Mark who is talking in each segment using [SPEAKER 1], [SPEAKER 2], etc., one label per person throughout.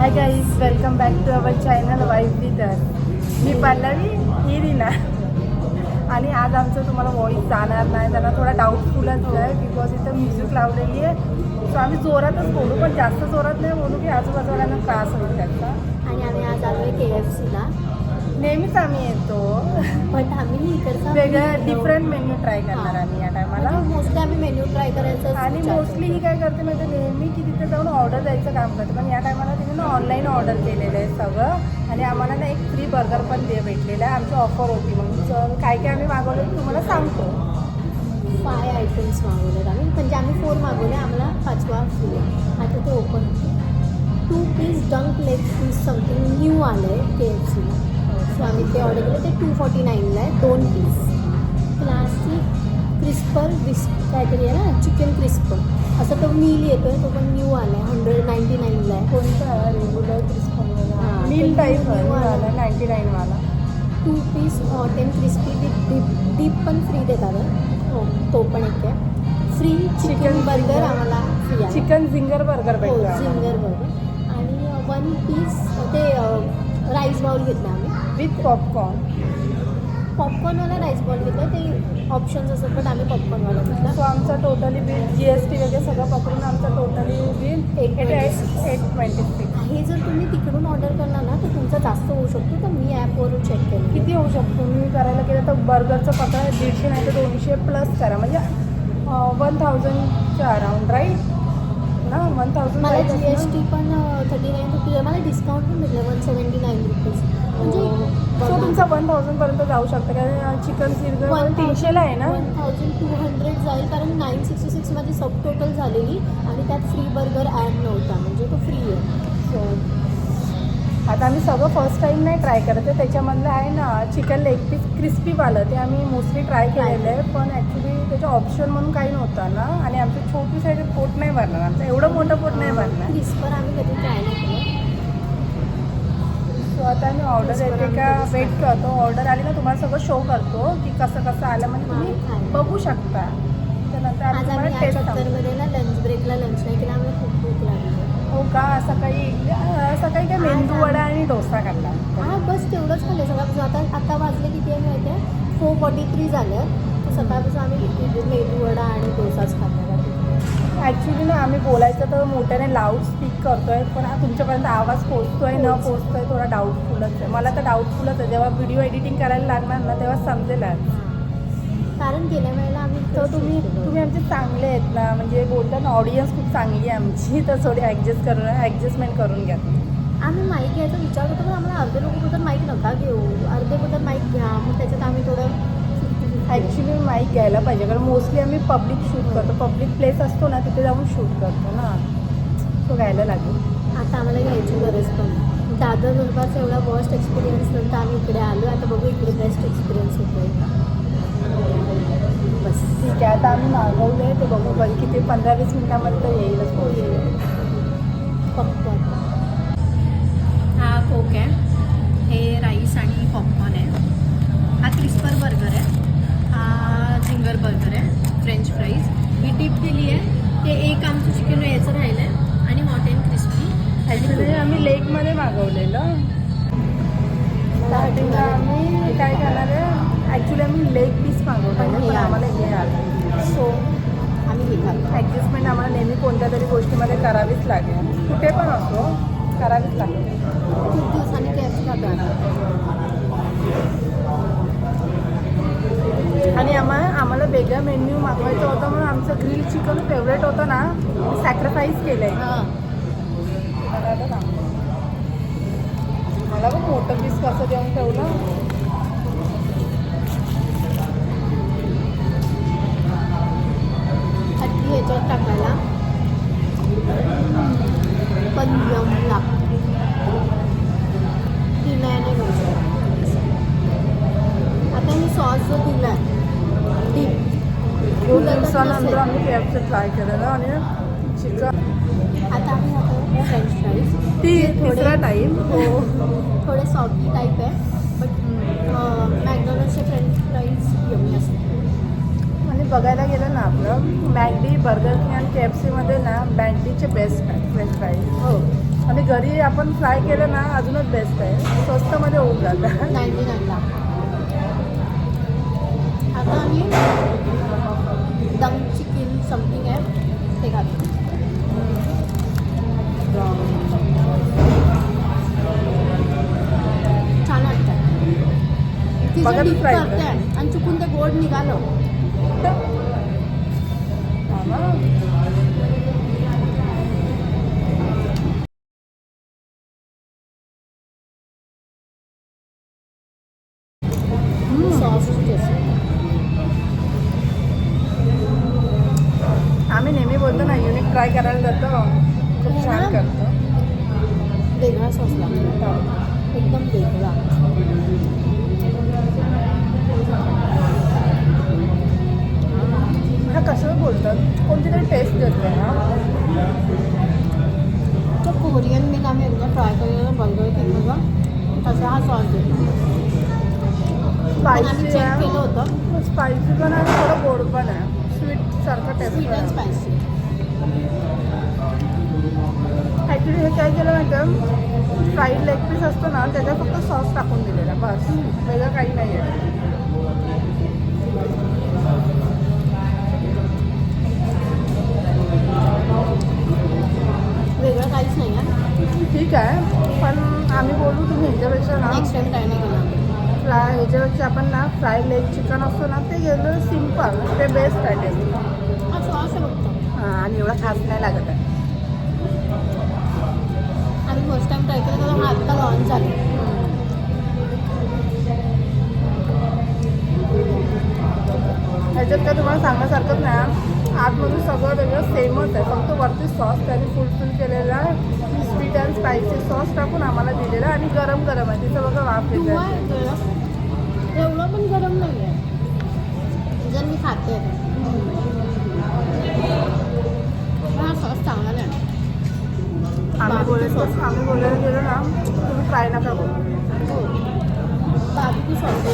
[SPEAKER 1] High guys, welcome back to our channel wife with us. मी पल्लवी, ही रीना. आणि आज आमचं तुम्हाला वॉईस जाणार नाही, त्यांना थोडा डाऊटफुलच आहे बिकॉज इथं म्युझिक लावलेली आहे. सो आम्ही जोरातच बोलू, पण जास्त जोरात नाही बोलू की आजूबाजूला त्रास होईल त्याचा.
[SPEAKER 2] आणि आम्ही आज आलो आहे KFCला.
[SPEAKER 1] नेहमीच आम्ही येतो,
[SPEAKER 2] बट आम्ही इकडचा
[SPEAKER 1] वेगळं डिफरंट मेन्यू ट्राय करणार आम्ही या टायमाला.
[SPEAKER 2] मोस्टली आम्ही मेन्यू ट्राय करायचं
[SPEAKER 1] आणि मोस्टली ही काय करते म्हणजे नेहमी की तिथे जाऊन ऑर्डर द्यायचं काम करते, पण या टायमाला तिने ना ऑनलाईन ऑर्डर केलेलं आहे सगळं. आणि आम्हाला ना एक फ्री बर्गर पण भेटलेलं आहे, आमची ऑफर होती. मग काय काय आम्ही मागवलं तुम्हाला सांगतो.
[SPEAKER 2] 5 आयटम्स मागवलेत आम्ही, म्हणजे आम्ही 4 मागवले, आम्हाला 5वा फ्री आहे. आता ते ओपन 2 पीस डंक लेग पीस समथिंग न्यू आलं आहे KFCला. सो आम्ही ते ऑर्डर केलं, ते 249ला आहे 2 पीस. क्लासिक क्रिस्पर काहीतरी आहे ना, चिकन क्रिस्पर असं तो मील येतो आहे, तो पण न्यू आला आहे 199ला आहे.
[SPEAKER 1] कोणता रेग्युलर क्रिस्पी
[SPEAKER 2] हां,
[SPEAKER 1] मील टाईप
[SPEAKER 2] new
[SPEAKER 1] वाला
[SPEAKER 2] आला.
[SPEAKER 1] 99 वाला.
[SPEAKER 2] 2 piece hot and crispy with dip पण फ्री देतात आहे. हो, तो पण एक आहे फ्री. चिकन बर्गर आम्हाला फ्री आहे.
[SPEAKER 1] चिकन झिंगर बर्गर
[SPEAKER 2] हो,
[SPEAKER 1] भेटतो
[SPEAKER 2] झिंगर बर्गर. आणि 1 पीस ते राईस बाउल घेतला आम्ही
[SPEAKER 1] विथ पॉपकॉर्न.
[SPEAKER 2] पॉपकॉर्नवाला राईस बाउल घेतला, ते ऑप्शन्स असतात, पण आम्ही पॉपकॉर्नवाला घेतला.
[SPEAKER 1] सो आमचा टोटली बिल GST वगैरे सगळं पकडून आमचं टोटली बिल 826.
[SPEAKER 2] हे जर तुम्ही तिकडून ऑर्डर करणार ना तर तुमचा जास्त होऊ शकतो, तर मी ॲपवरून चेक केलं.
[SPEAKER 1] किती होऊ शकतो मी करायला केलं तर बर्गरचं पकडा 150 नाही तर 200 प्लस करा, म्हणजे 1000च्या अराउंड राईट ना. 1000
[SPEAKER 2] मला GST पण 39 रुपीज, मला डिस्काउंट पण भेटलं 179 रुपीज. म्हणजे
[SPEAKER 1] सो तुमचा 1000पर्यंत जाऊ शकतं, कारण चिकन सिर्फ 300ला आहे ना.
[SPEAKER 2] 1200 जाईल, कारण 966 माझी सब टोटल झालेली आणि त्यात फ्री बर्गर ॲड नव्हता, म्हणजे तो फ्री आहे.
[SPEAKER 1] सो आता आम्ही सगळं फर्स्ट टाईम नाही ट्राय करत आहे. त्याच्यामधलं आहे ना चिकन लेग पीस क्रिस्पीवालं, ते आम्ही मोस्टली ट्राय केलेलं आहे, पण ॲक्च्युली त्याचं ऑप्शन म्हणून काही नव्हतं ना. आणि आमचं छोटी साईड पोट नाही भरणार, आमचं एवढं मोठं पोट नाही भरणार.
[SPEAKER 2] क्रिस्पर आम्ही कधी ट्राय नाही केलं.
[SPEAKER 1] सो आता आम्ही ऑर्डर येते का वेट करतो. ऑर्डर आली ना तुम्हाला सगळं शो करतो की कसं कसं आलं, म्हणजे तुम्ही बघू शकता. त्यानंतर
[SPEAKER 2] आज
[SPEAKER 1] आम्ही
[SPEAKER 2] आम्ही
[SPEAKER 1] तुम्हाला टेस्ट
[SPEAKER 2] चक्करमध्ये ना लंच ब्रेकला लंच नाही केला, आम्हाला खूप भूक लागली.
[SPEAKER 1] हो का. सकाळी काय मेंदू वडा आणि डोसा खाल्ला.
[SPEAKER 2] हां, बस तेवढंच खाल्लं सकाळपासून. आता वाजले किती आहे माहिती आहे, 4:43 झालं. तर सकाळपासून आम्ही मेदू वडा आणि डोसाच खाल्ला.
[SPEAKER 1] ॲक्च्युली ना आम्ही बोलायचं तर मोठ्याने लाऊड स्पीक करतो आहे, पण तुमच्यापर्यंत आवाज पोचतोय न पोचतोय थोडा डाऊटफुलच आहे. मला तर डाऊटफुलच आहे. जेव्हा व्हिडिओ एडिटिंग करायला लागणार ना तेव्हा समजेल.
[SPEAKER 2] कारण गेल्या वेळेला आम्ही
[SPEAKER 1] तर तुम्ही आमचे चांगले आहेत ना, म्हणजे बोलतात ना ऑडियन्स खूप चांगली आहे आमची, तर थोडी ॲडजस्टमेंट करून घ्या.
[SPEAKER 2] आम्ही माईक घ्यायचा विचार करतो, पण आम्हाला अर्धे लोक बोलतात माईक नका घेऊ, अर्धे बोलतात माईक घ्या. मग त्याच्यात आम्ही थोडं
[SPEAKER 1] ॲक्च्युली माईक घ्यायला पाहिजे, कारण मोस्टली आम्ही पब्लिक शूट करतो. पब्लिक प्लेस असतो ना तिथे जाऊन शूट करतो ना, तो घ्यायला लागेल.
[SPEAKER 2] आता आम्हाला घ्यायची गरज पण. दादर दुर्गाचा एवढा वर्स्ट एक्सपिरियन्स नंतर आम्ही इकडे आलो. आता बघू इकडे बेस्ट एक्सपिरियन्स होतो. बस
[SPEAKER 1] ठीक आहे. आता आम्ही मागवले ते बघू किती 15-20 मिनिटामध्ये तर येईलच. हो येईल
[SPEAKER 2] पॉपकॉर्न. हा कोक आहे, हे राईस आणि पॉपकॉर्न आहे. हा क्रिस्पर बर्गर आहे, हा झिंगर बर्गर आहे, फ्रेंच फ्राईज. ही टिप दिली आहे. ते एक आमचं चिकन यायचं राहिलं आहे आणि हॉट अँड क्रिस्पी.
[SPEAKER 1] ॲक्च्युली आम्ही लेगमध्ये मागवलेलं. स्टार्टिंगला आम्ही काय करणार आहे, ॲक्च्युली आम्ही लेग पीस मागवलेलं, पण आम्हाला हे आलं. सो
[SPEAKER 2] आम्ही हे खाल्लं.
[SPEAKER 1] ॲडजस्टमेंट आम्हाला नेहमी कोणत्या तरी गोष्टीमध्ये करावीच लागेल, कुठे पण असो करावीच लागेल.
[SPEAKER 2] खूप दिवसांनी KFC खातो.
[SPEAKER 1] आणि आम्हाला वेगळं मेन्यू मागवायचं होतं, म्हणून आमचं ग्रिल चिकन फेवरेट होतं ना, सॅक्रिफाईस केलं आहे.
[SPEAKER 2] हां,
[SPEAKER 1] मला पण मोठं पीस कसं देऊन ठेवलं.
[SPEAKER 2] हत्ती ह्याच्यात टाकायला पण यम लागते. ती नाही गोष्ट. आता मी सॉस जो दिला आहे डीप
[SPEAKER 1] 2 दिवसानंतर आम्ही KFC ट्राय केलेलं आणि चिकन.
[SPEAKER 2] आता आम्ही आता फ्रेंच फ्राईज
[SPEAKER 1] तिसरा टाईम.
[SPEAKER 2] हो, थोडे सॉफ्टी टाईप आहे, बट मॅकडॉनल्ड्सचे फ्रेंच फ्राईज यमी असतात.
[SPEAKER 1] आणि बघायला गेलं ना आपलं मॅकडी, बर्गर किंग आणि KFCमध्ये ना मॅकडीचे बेस्ट आहेत फ्रेंच फ्राईज.
[SPEAKER 2] हो,
[SPEAKER 1] आणि आणि घरी आपण फ्राय केलं ना अजूनच बेस्ट आहे, स्वस्तमध्ये होऊन जातं.
[SPEAKER 2] 99ला. आता आम्ही दम चिकन समथिंग आहे ते खातो. छान वाटतं.
[SPEAKER 1] बघा
[SPEAKER 2] तिचं
[SPEAKER 1] मी
[SPEAKER 2] डीप
[SPEAKER 1] try
[SPEAKER 2] करते
[SPEAKER 1] करते.
[SPEAKER 2] आणि चुकून ते गोड निघालं.
[SPEAKER 1] हा ना.
[SPEAKER 2] सॉफ्ट असं.
[SPEAKER 1] आम्ही नेहमी बोलतो ना युनिक ट्राय करायला जातो, खूप छान करतो.
[SPEAKER 2] वेगळा सॉस लागतो, एकदम वेगळा.
[SPEAKER 1] हा कसं बोलतात, कोणती तरी टेस्ट देते ना.
[SPEAKER 2] तर कोरियन मी आम्ही एकदा ट्राय केलेलं बर्गर किंगचा तसा हा सॉस देतो. पण आम्ही
[SPEAKER 1] स्पायसी
[SPEAKER 2] चेक
[SPEAKER 1] आहे,
[SPEAKER 2] केलं होतं,
[SPEAKER 1] स्पायसी पण आहे, थोडं गोड पण आहे, स्वीट सारखं टेस्ट
[SPEAKER 2] स्वीट अँड
[SPEAKER 1] आहे.
[SPEAKER 2] स्पायसी.
[SPEAKER 1] ॲक्च्युली हे काय केलं माहिती आहे, फ्राईड लेग पीस असतो ना त्याच्यात फक्त सॉस टाकून दिलेला बस, वेगळं काही नाही आहे.
[SPEAKER 2] वेगळं काहीच नाही आहे.
[SPEAKER 1] ठीक आहे, पण आम्ही बोलू तुम्ही ह्याच्यापेक्षा ना
[SPEAKER 2] नेक्स्ट टाइम ट्राय नाही केला.
[SPEAKER 1] फ्राय ह्याच्यापेक्षा आपण ना फ्राय लेग चिकन असतो ना ते गेलं सिम्पल, ते बेस्ट आहे टेस्ट.
[SPEAKER 2] हा सॉस आहे फक्त.
[SPEAKER 1] आणि एवढा खास नाही लागत आहे.
[SPEAKER 2] आम्ही फर्स्ट टाइम ट्राय केलं तेव्हा आत्ता लॉन्च झालं.
[SPEAKER 1] ह्याच्यात काय तुम्हाला सांगण्यासारखंच नाही, आतमधून सगळं वेगळं सेमच आहे, फक्त वरती सॉस त्याने फुलफिल केलेला आहे, स्वीट अँड स्पायसी सॉस टाकून आम्हाला दिलेला आणि गरम गरम आहे, तिथं बघा वाफ येत
[SPEAKER 2] किंवा
[SPEAKER 1] आहे.
[SPEAKER 2] एवढं पण गरम नाही आहे जर मी खाते. हा सॉस चांगला नाही.
[SPEAKER 1] आम्ही बोलायला गेलो ना तुम्ही ट्राय नका करू.
[SPEAKER 2] हो बार्बिक्यू सॉस.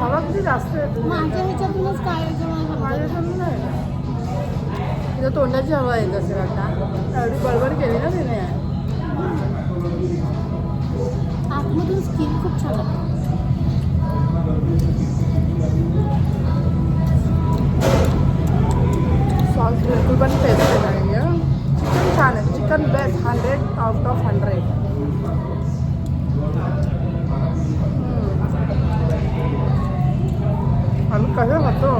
[SPEAKER 1] हवा किती जास्त येते
[SPEAKER 2] माझ्या ह्याच्यातूनच काय आहे ते मला समजत नाही.
[SPEAKER 1] माझ्याकडून नाही, तिथं तोंडाची हवा येत असेल आता, एवढी बडबड केली ना तिने.
[SPEAKER 2] आतमधून स्किन खूप छान आहे.
[SPEAKER 1] सॉस बिलकुल पण टेस्ट नाही आहे, चिकन छान आहे, चिकन बेस्ट, 100 आउट ऑफ 100. आम्ही कसं खातो,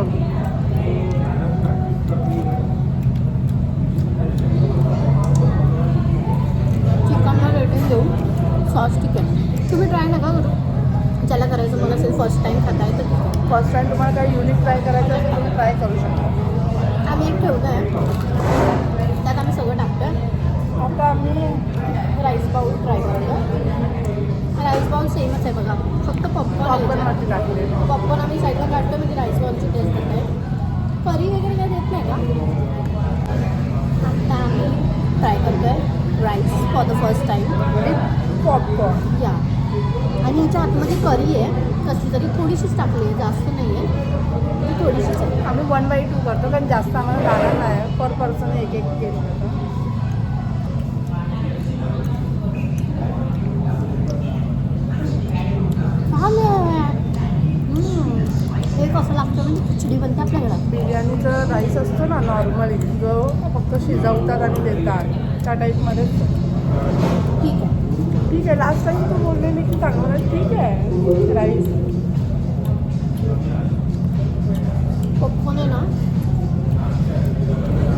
[SPEAKER 2] चिकनला रेटिंग देऊ सॉस ठीक आहे. तुम्ही ट्राय नका करू, ज्याला करायचं मला असेल फर्स्ट टाईम खाताय तर ठीक आहे.
[SPEAKER 1] फर्स्ट टाइम तुम्हाला काही युनिक ट्राय करायचं असेल तुम्ही ट्राय करू शकता.
[SPEAKER 2] आम्ही एक ठेवलं आहे, त्यात आम्ही सगळं टाकतो आहे.
[SPEAKER 1] आता आम्ही
[SPEAKER 2] राईस बाउल ट्राय करतो. राईस बाउल सेमच आहे बघा, फक्त
[SPEAKER 1] पॉपकॉर्न
[SPEAKER 2] पॉपकॉर्न
[SPEAKER 1] वरती टाकले.
[SPEAKER 2] पॉपकॉर्न आम्ही साईडला काढतो म्हणजे राईस बाउलची टेस्ट येते. करी वगैरे काय देत नाही का. आता आम्ही ट्राय करतो आहे rice for the first time.
[SPEAKER 1] Popcorn
[SPEAKER 2] या आणि ह्याच्या आतमध्ये करी आहे कसली तरी, थोडीशीच टाकली आहे, जास्त नाही आहे, थोडीशीच आहे.
[SPEAKER 1] आम्ही 1/2 करतो कारण जास्त आम्हाला जाणार नाही, पर पर्सन एक एक केलं होतं.
[SPEAKER 2] हे कसं लागतं म्हणजे खिचडी बनते आपल्या घरात.
[SPEAKER 1] बिर्याणीचं राईस असतो ना नॉर्मली, जो फक्त शिजवतात आणि देतात त्या टाईपमध्येच.
[SPEAKER 2] ठीक आहे.
[SPEAKER 1] ठीक आहे, लास्ट टाइम तू बोललेली की चांगलं आहे, ठीक आहे. राईस
[SPEAKER 2] पॉपकॉर्न आहे ना,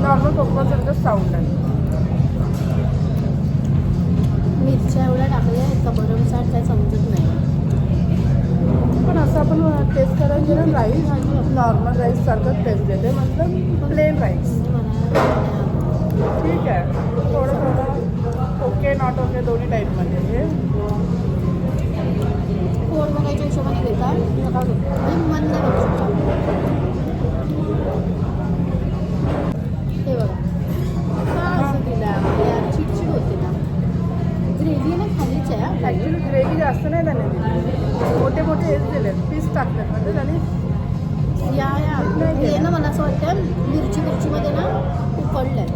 [SPEAKER 1] नॉर्मल पॉपकॉर्नसारखं साऊंड आहे.
[SPEAKER 2] मिरच्या एवढ्या टाकल्या आहेत का भरमसाठ काय समजत नाही.
[SPEAKER 1] पण असं आपण टेस्ट करायला गेलं राईस नॉर्मल राईससारखंच टेस्ट देते, मतलब प्लेन राईस. ठीक आहे, थोडं थोडं ओके नॉट ओके दोन्ही टाईपमध्ये हे.
[SPEAKER 2] पोट बघायच्या हिशोबाने घेतात नका घेऊ, म्हणजे मंद बघू शकता. हे बघा का असं दिलं यार, चिडचिड होते ना. ग्रेव्ही ना खालीच आहे.
[SPEAKER 1] ॲक्च्युली ग्रेव्ही जास्त नाही त्याने दिली, मोठे मोठे हेच दिले. पीस टाकतात म्हणजे आणि
[SPEAKER 2] या हे ना मला असं वाटतं मिरचीमध्ये ना उकडलंय.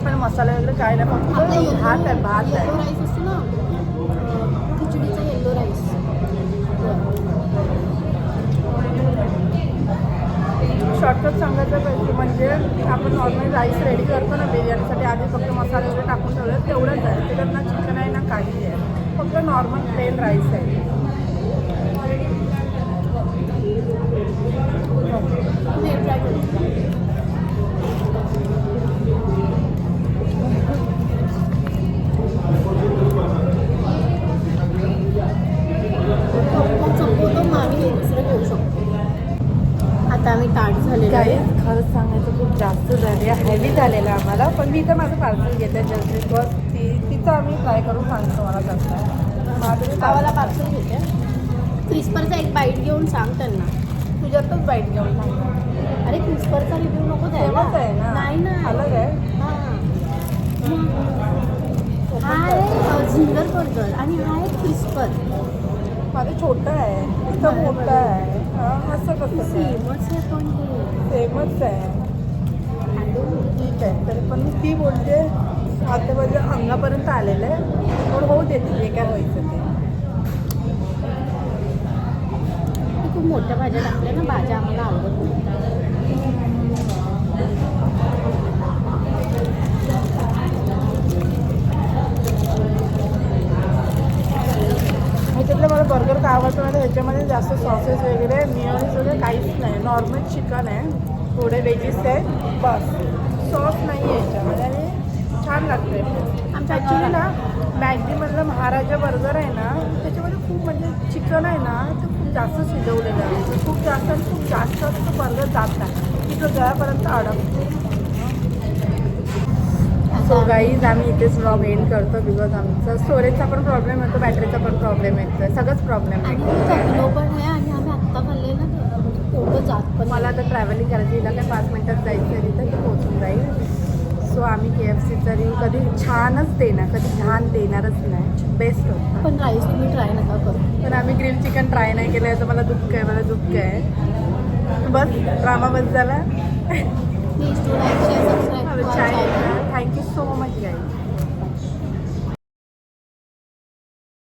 [SPEAKER 1] पण मसाला वगैरे काय नाही, फक्त
[SPEAKER 2] आपला
[SPEAKER 1] भात आहे, भात
[SPEAKER 2] येलो
[SPEAKER 1] आहे.
[SPEAKER 2] राईस असतो ना, खिचडीचा येलो राईस.
[SPEAKER 1] शॉर्टकट सांगायचं पाहिजे म्हणजे आपण नॉर्मल राईस रेडी करतो ना बिर्याणीसाठी, आधी फक्त मसाले वगैरे टाकून ठेवलं तेवढंच आहे. त्याच्यात ना चिकन आहे ना काही आहे, फक्त नॉर्मल प्लेन राईस आहे.
[SPEAKER 2] हे ट्राय करू. संपवतो मग आम्ही हे दुसरं घेऊ शकतो. आता आम्ही ताट झालेलं
[SPEAKER 1] काही
[SPEAKER 2] आहे.
[SPEAKER 1] खरंच सांगायचं खूप जास्त झाले, हेवी झालेलं आहे आम्हाला. पण मी तर माझं पार्सल घेते जस्ट बिकॉज तिचं आम्ही ट्राय करून सांगतो मला कसं माझं
[SPEAKER 2] गावाला पार्सल घेते. क्रिस्परचा एक बाईट घेऊन सांग त्यांना.
[SPEAKER 1] तुझ्यातच बाईट घेऊन सांगतो.
[SPEAKER 2] अरे क्रिस्परचा रिव्ह्यू नको द्यायला.
[SPEAKER 1] फेमस आहे ना,
[SPEAKER 2] नाही ना,
[SPEAKER 1] अलग आहे.
[SPEAKER 2] हा आहे झिंगर बर्गर आणि हा आहे क्रिस्पर.
[SPEAKER 1] माझं छोटं आहे, इथं मोठं आहे. असं कसं
[SPEAKER 2] फेमस आहे पण हे.
[SPEAKER 1] फेमस आहे, ठीक आहे. तरी पण मी ती बोलते आता माझ्या अंगापर्यंत आलेलं आहे. पण होऊ देते जे काय व्हायचं ते.
[SPEAKER 2] खूप मोठ्या भाज्या टाकल्या ना, भाज्या आम्हाला आवडत नाही.
[SPEAKER 1] ह्याच्यातलं मला बर्गर का आवडतं म्हणजे ह्याच्यामध्ये जास्त सॉसेस वगैरे मिओनीज वगैरे काहीच नाही. नॉर्मल चिकन आहे, थोडे व्हेजीस आहेत, बस. सॉस नाही आहे ह्याच्यामध्ये आणि छान लागते. आमच्या ॲक्च्युली ना मॅगडीमधलं महाराजा बर्गर आहे ना, त्याच्यामध्ये खूप म्हणजे चिकन आहे ना ते खूप जास्त शिजवलेलं आहे. खूप जास्त आणि खूप जास्त तो बर्गर जात नाही, तिथं गळ्यापर्यंत अडकतो. सो गाईज आम्ही इथेच व्लॉग एंड करतो बिकॉज आमचा स्टोरेजचा पण प्रॉब्लेम येतो, बॅटरीचा पण प्रॉब्लेम येतो, सगळंच प्रॉब्लेम
[SPEAKER 2] आणि
[SPEAKER 1] आहे.
[SPEAKER 2] थकलो पण आहे आणि आम्ही आत्ता खाल्ले ना तेवढं जात पण
[SPEAKER 1] मला आता ट्रॅव्हलिंग करायची, हिला काय 5 मिनटात जायचं आहे तिथं ते पोहोचून जाईल. सो आम्ही KFC तरी कधी छानच देणार, कधी घाण देणारच नाही, बेस्ट होतं.
[SPEAKER 2] पण राईस तुम्ही ट्राय नका करू.
[SPEAKER 1] पण आम्ही ग्रिल चिकन ट्राय नाही केलं याचं मला दुःख आहे, मला दुःख आहे. बस ड्रामा बस झाला.
[SPEAKER 2] Please do like share subscribe.
[SPEAKER 1] Thank you so much guys.